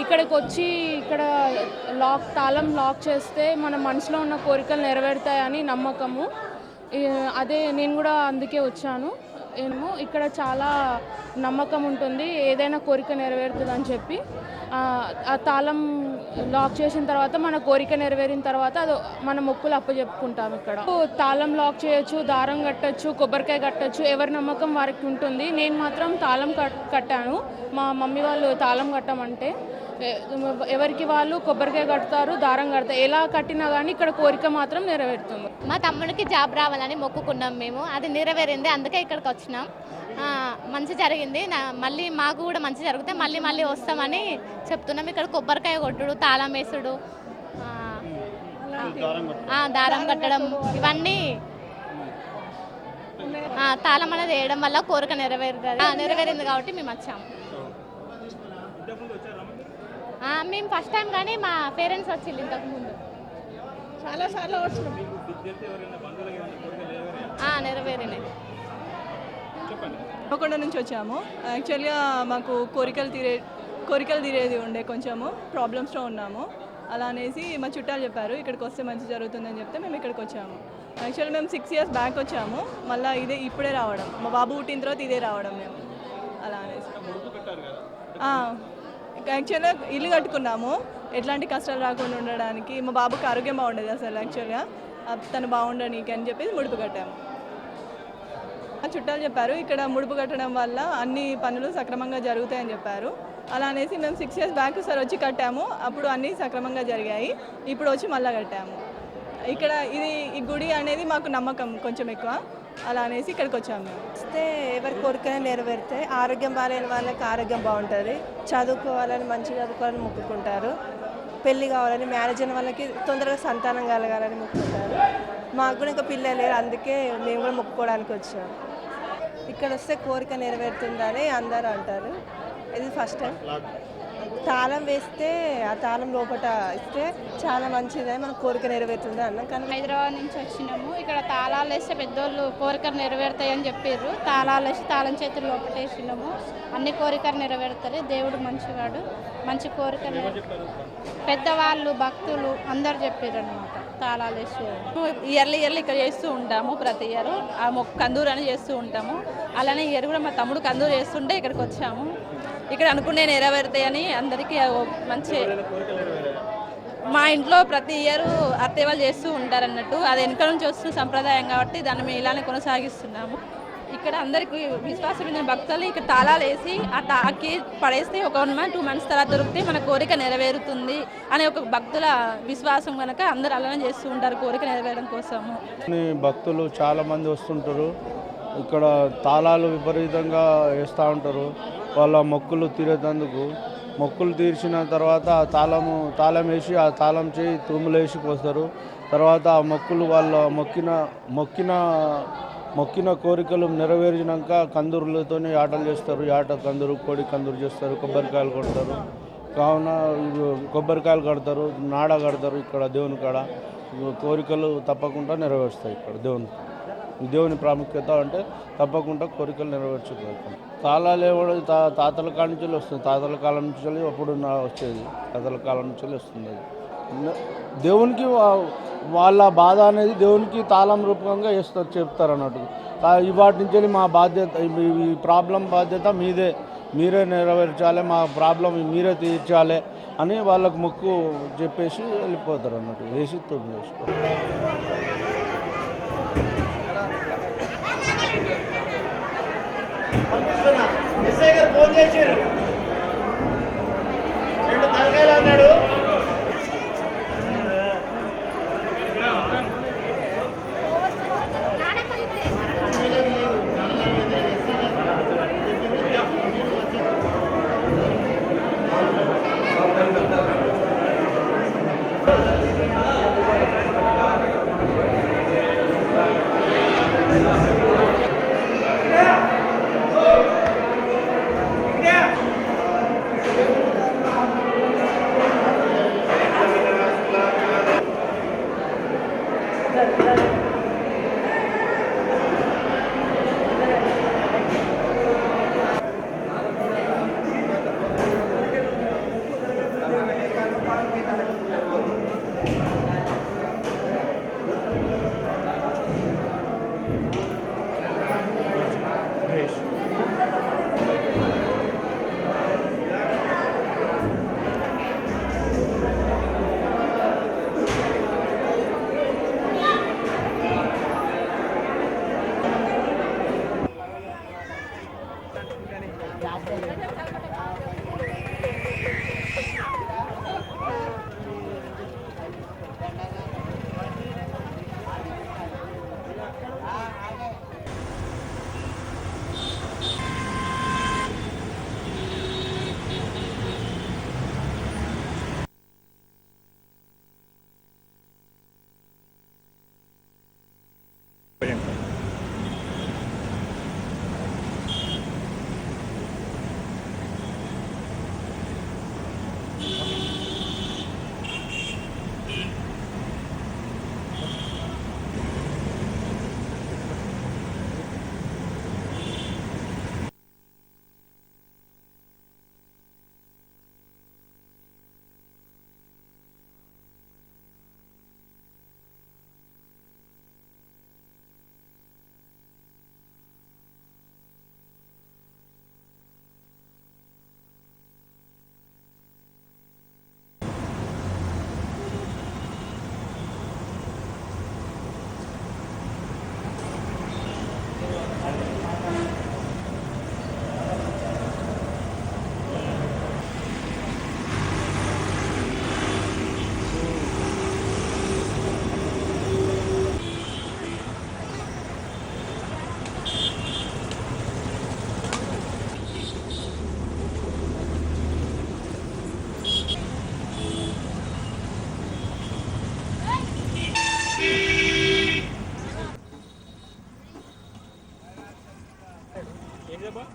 ఇక్కడికి వచ్చి ఇక్కడ తాళం లాక్ చేస్తే మన మనసులో ఉన్న కోరికలు నెరవేరుతాయని నమ్మకము. అదే నేను కూడా అందుకే వచ్చాను. ఏమో ఇక్కడ చాలా నమ్మకం ఉంటుంది, ఏదైనా కోరిక నెరవేరుతుందని చెప్పి. ఆ తాళం లాక్ చేసిన తర్వాత మన కోరిక నెరవేరిన తర్వాత అది మన మొక్కులు అప్పచెప్పుకుంటాం. ఇక్కడ తాళం లాక్ చేయొచ్చు, దారం కట్టచ్చు, కొబ్బరికాయ కట్టచ్చు, ఎవరి నమ్మకం వారికి ఉంటుంది. నేను మాత్రం తాళం కట్టాను. మా మమ్మీ వాళ్ళు తాళం కట్టమంటే ఎవరికి వాళ్ళు కొబ్బరికాయ కడతారు, దారం కడతారు. ఎలా కట్టినా కానీ ఇక్కడ కోరిక మాత్రం నెరవేరుతుంది. మా తమ్ముడికి జాబ్ రావాలని మొక్కుకున్నాం మేము, అది నెరవేరింది, అందుకే ఇక్కడికి వచ్చినాం. మంచి జరిగింది. మళ్ళీ మాకు కూడా మంచి జరిగితే మళ్ళీ మళ్ళీ వస్తామని చెప్తున్నాం. ఇక్కడ కొబ్బరికాయ కొట్టుడు, తాళం వేసుడు, దారం కట్టడం, ఇవన్నీ తాళం అనేది వేయడం వల్ల కోరిక నెరవేరింది కాబట్టి మేము వచ్చాము. మేము ఫస్ట్ టైం, కానీ మా పేరెంట్స్ వచ్చింది ఇంతకు ముందు చాలాసార్లు వచ్చినాం. నెరవేరినాయి. హనుమకొండ నుంచి వచ్చాము. యాక్చువల్గా మాకు కోరికలు తీరేది ఉండే, కొంచెము ప్రాబ్లమ్స్లో ఉన్నాము. అలా అనేసి మా చుట్టాలు చెప్పారు ఇక్కడికి వస్తే మంచి జరుగుతుందని చెప్తే మేము ఇక్కడికి వచ్చాము. యాక్చువల్లీ మేము 6 years బ్యాక్ వచ్చాము, మళ్ళీ ఇప్పుడే రావడం, మా బాబు పుట్టిన తర్వాత ఇదే రావడం మేము. అలా అనేసి యాక్చువల్గా ఇల్లు కట్టుకున్నాము ఎట్లాంటి కష్టాలు రాకుండా ఉండడానికి. మా బాబుకి ఆరోగ్యం బాగుండేది అసలు, యాక్చువల్గా తను బాగుండనీకి అని చెప్పేసి ముడుపు కట్టాము. ఆ చుట్టాలు చెప్పారు ఇక్కడ ముడుపు కట్టడం వల్ల అన్ని పనులు సక్రమంగా జరుగుతాయని చెప్పారు. అలా అనేసి మేము 6 years బ్యాక్ సార్ వచ్చి కట్టాము, అప్పుడు అన్నీ సక్రమంగా జరిగాయి. ఇప్పుడు వచ్చి మళ్ళీ కట్టాము. ఇక్కడ ఈ గుడి అనేది మాకు నమ్మకం కొంచెం ఎక్కువ, అలా అనేసి ఇక్కడికి వచ్చాము. మేము వస్తే ఎవరి కోరికనే నెరవేరుతాయి. ఆరోగ్యం బాగాలేని వాళ్ళకి ఆరోగ్యం బాగుంటుంది, చదువుకోవాలని మంచిగా చదువుకోవాలని మొక్కుకుంటారు, పెళ్ళి కావాలని, మ్యారేజ్ అయిన వాళ్ళకి తొందరగా సంతానం కలగాలని మొక్కుకుంటారు. మాకు కూడా ఇంకా పిల్లలు లేరు, అందుకే మేము కూడా మొక్కుకోవడానికి వచ్చాము. ఇక్కడ వస్తే కోరిక నెరవేరుతుందని అందరూ అంటారు. ఇది ఫస్ట్ టైం. తాళం వేస్తే ఆ తాళం లోపల ఇస్తే చాలా మంచిదని మన కోరిక నెరవేరుతుంది అన్నాం. కానీ హైదరాబాద్ నుంచి వచ్చినాము. ఇక్కడ తాళాలు వేస్తే పెద్దోళ్ళు కోరికలు నెరవేరుతాయని చెప్పారు. తాళాలు వేసి తాళం చేతులు లోపటేసినాము. అన్ని కోరికలు నెరవేరుతాయి. దేవుడు మంచివాడు, మంచి కోరికలు పెద్దవాళ్ళు భక్తులు అందరు చెప్పారు అనమాట. తాళాలు వేసి ఇయర్లీ ఇక్కడ చేస్తూ ఉంటాము. ప్రతి ఇయర్ ఆ కందూరు అని చేస్తూ ఉంటాము. అలానే ఇయర్ కూడా మా తమ్ముడు కందూరు చేస్తుంటే ఇక్కడికి వచ్చాము. ఇక్కడ అనుకునే నెరవేరుతాయని అందరికీ మంచి. మా ఇంట్లో ప్రతి ఇయర్ అత్తయ్య వాళ్ళు చేస్తూ ఉంటారు అన్నట్టు, అది వెనక నుంచి వస్తున్న సంప్రదాయం కాబట్టి దాన్ని మేము ఇలానే కొనసాగిస్తున్నాము. ఇక్కడ అందరికీ విశ్వాసం ఉన్న భక్తులు ఇక్కడ తాళాలు వేసి ఆ తాకి పడేస్తే ఒక 1 month 2 months తర్వాత దొరికితే మన కోరిక నెరవేరుతుంది అనే ఒక భక్తుల విశ్వాసం కనుక అందరూ అలానే చేస్తూ ఉంటారు కోరిక నెరవేరడం కోసము. భక్తులు చాలామంది వస్తుంటారు. ఇక్కడ తాళాలు విపరీతంగా వేస్తూ ఉంటారు. వాళ్ళ మొక్కులు తీరేటందుకు మొక్కులు తీర్చిన తర్వాత ఆ తాళం వేసి ఆ తాళం చేయి తురుములు వేసి పోస్తారు. తర్వాత ఆ మొక్కులు వాళ్ళ మొక్కిన కోరికలు నెరవేర్చినాక కందూరులతో ఆటలు చేస్తారు. కందూరు, కోడి కందూరు చేస్తారు, కొబ్బరికాయలు కొడతారు. కావున కొబ్బరికాయలు కడతారు, నాడ కడతారు. ఇక్కడ దేవుని కాడ కోరికలు తప్పకుండా నెరవేరుస్తాయి. ఇక్కడ దేవుని ప్రాముఖ్యత అంటే తప్పకుండా కోరికలు నెరవేర్చుకోవాలి. తాళాలు ఏమో తాతల కాలం నుంచి వస్తుంది, తాతల కాలం నుంచి అప్పుడు వచ్చేది, తాతల కాలం నుంచి వస్తుంది. అది దేవునికి వాళ్ళ బాధ అనేది దేవునికి తాళం రూపంగా చెప్తారు అన్నట్టు. వాటి నుంచి మా బాధ్యత, ఈ ప్రాబ్లం బాధ్యత మీరే నెరవేర్చాలి, మా ప్రాబ్లం మీరే తీర్చాలి అని వాళ్ళకు మొక్కు చెప్పేసి వెళ్ళిపోతారు అన్నట్టు. వేసి తొమ్మిది వేసుకోవాలి. ఫోన్ చేశారు, 2 తలకాయలు అన్నాడు.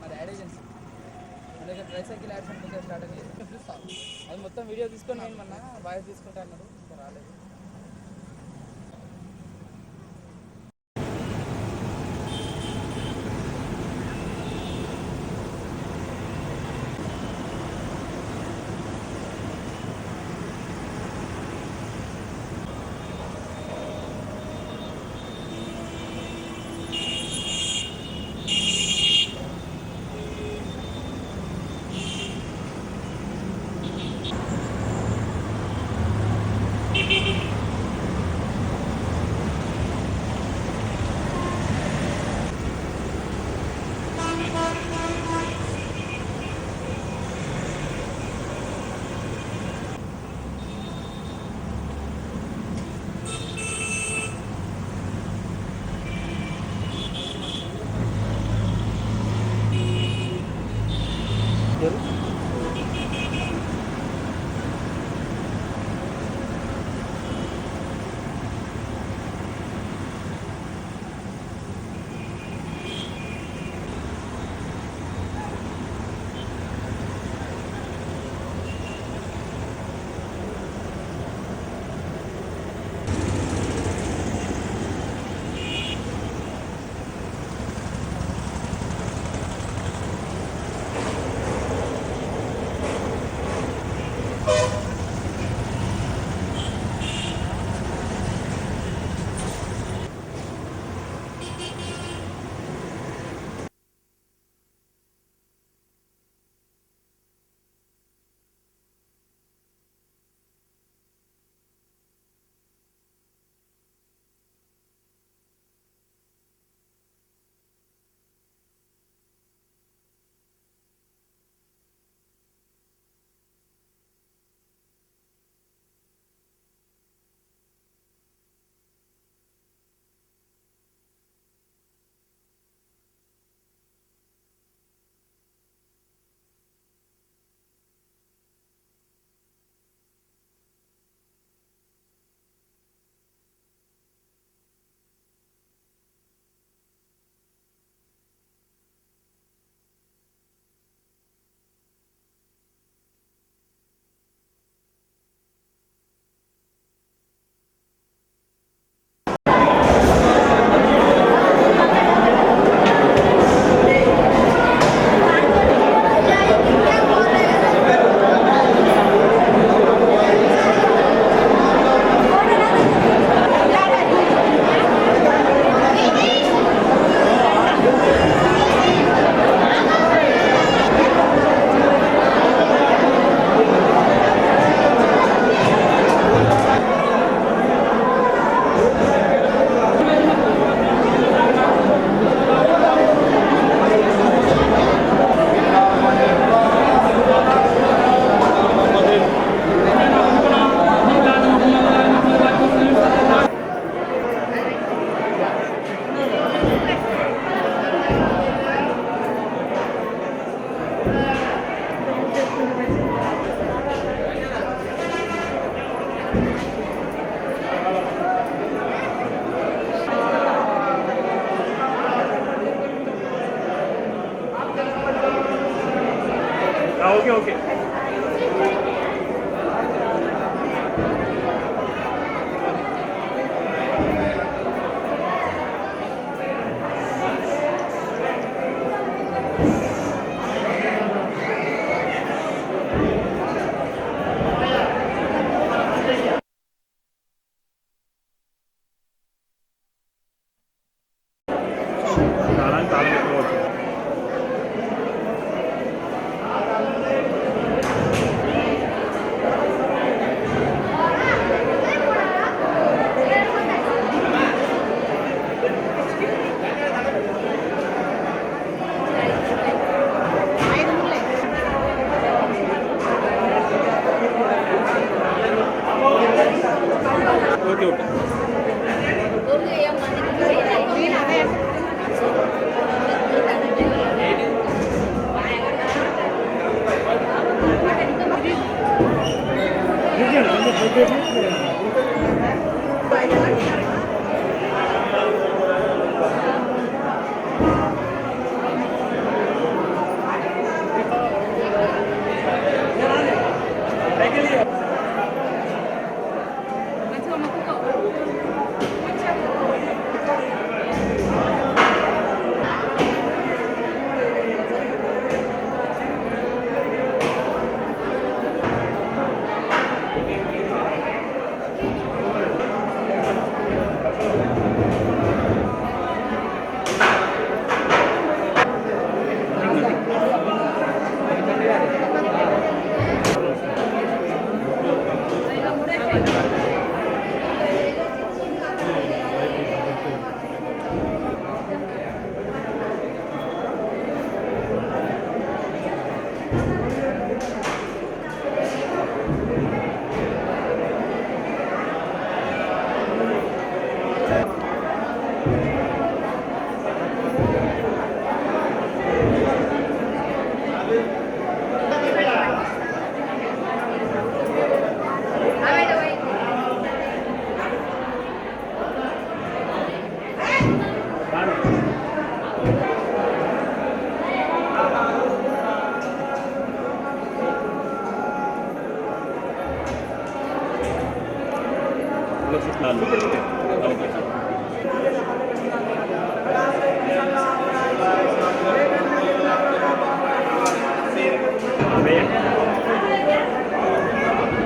మరి యాడ్ ఏజెన్సీ అలాగే ట్రైసైకిల్ యాడ్స్ అంటే స్టార్ట్ అయ్యింది చూస్తాను అది మొత్తం వీడియో తీసుకొని నేను మొన్న వాయిస్ తీసుకుంటా అన్నారు ఇంకా రాలేదు. ఓకే ఓకే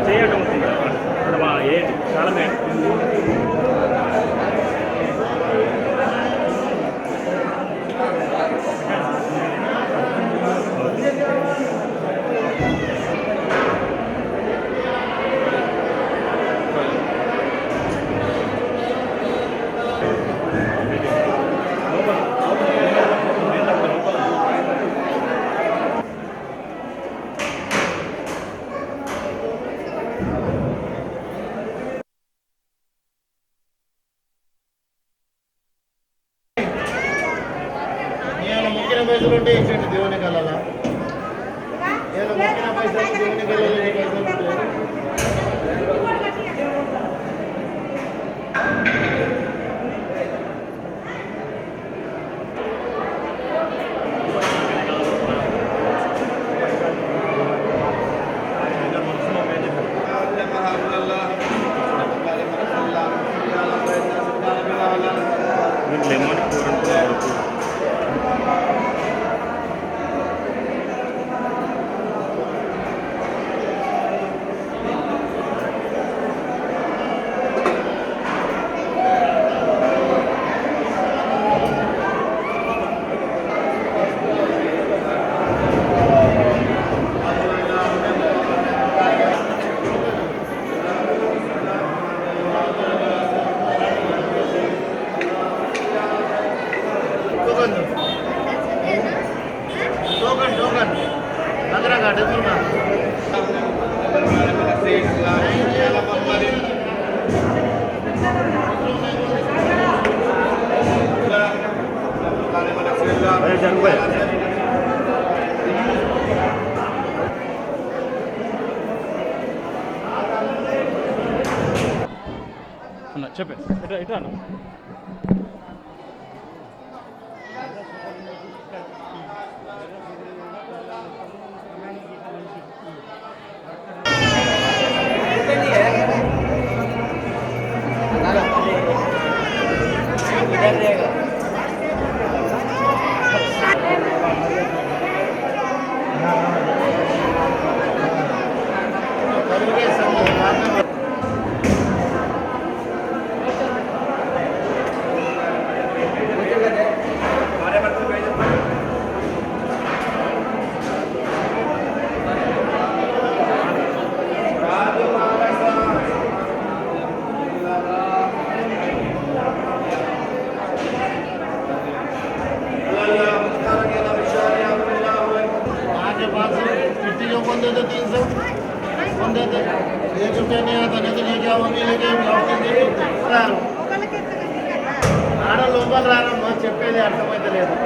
చేయటం చాలా మొక్కిన పైసలు ఉంటే ఇచ్చండి దేవునికి వెళ్ళాలా నేను మొక్కిన పైసలు దేవునికి వెళ్ళాలి పైసలు ఉంటే చెప్పే ఇట్లా అన్న चिट्ठी जो कौन देते 300 कौन देते 1 रुपया नहीं आता नहीं तो వాళ్ళకి వీళ్ళకి రారు ఆడ లోపల రారమ్మా చెప్పేది అర్థమైతే లేదు